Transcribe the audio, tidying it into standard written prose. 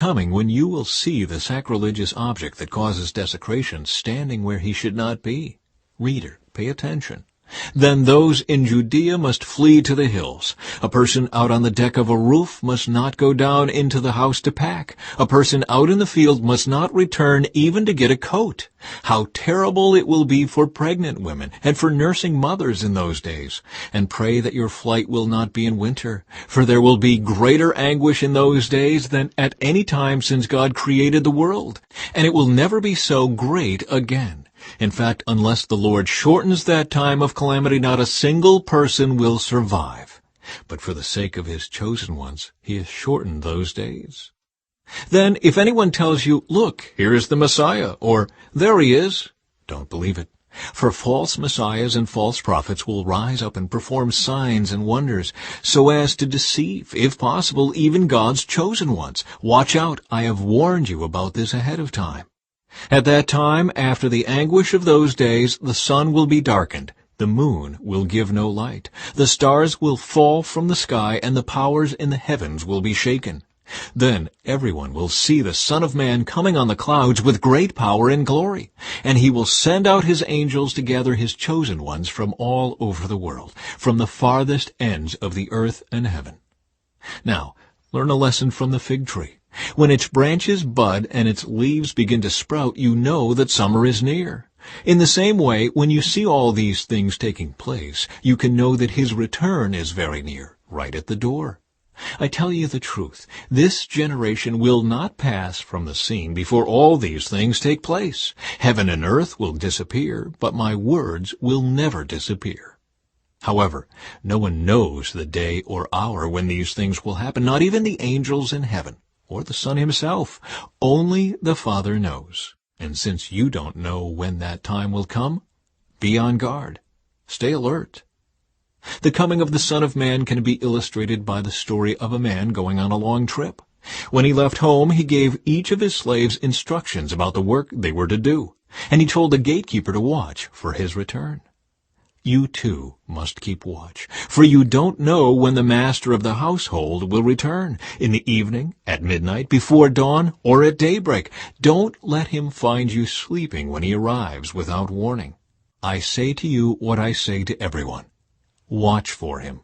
coming when you will see the sacrilegious object that causes desecration standing where he should not be. Reader, pay attention. Then those in Judea must flee to the hills. A person out on the deck of a roof must not go down into the house to pack. A person out in the field must not return even to get a coat. How terrible it will be for pregnant women and for nursing mothers in those days. And pray that your flight will not be in winter, for there will be greater anguish in those days than at any time since God created the world, and it will never be so great again. In fact, unless the Lord shortens that time of calamity, not a single person will survive. But for the sake of his chosen ones, he has shortened those days. Then, if anyone tells you, "Look, here is the Messiah," or "There he is," don't believe it. For false messiahs and false prophets will rise up and perform signs and wonders, so as to deceive, if possible, even God's chosen ones. Watch out, I have warned you about this ahead of time. At that time, after the anguish of those days, the sun will be darkened, the moon will give no light, the stars will fall from the sky, and the powers in the heavens will be shaken. Then everyone will see the Son of Man coming on the clouds with great power and glory, and he will send out his angels to gather his chosen ones from all over the world, from the farthest ends of the earth and heaven. Now, learn a lesson from the fig tree. When its branches bud and its leaves begin to sprout, you know that summer is near. In the same way, when you see all these things taking place, you can know that his return is very near, right at the door. I tell you the truth, this generation will not pass from the scene before all these things take place. Heaven and earth will disappear, but my words will never disappear. However, no one knows the day or hour when these things will happen, not even the angels in heaven, or the Son himself. Only the Father knows. And since you don't know when that time will come, be on guard. Stay alert. The coming of the Son of Man can be illustrated by the story of a man going on a long trip. When he left home, he gave each of his slaves instructions about the work they were to do, and he told the gatekeeper to watch for his return. You too must keep watch, for you don't know when the master of the household will return, in the evening, at midnight, before dawn, or at daybreak. Don't let him find you sleeping when he arrives without warning. I say to you what I say to everyone. Watch for him.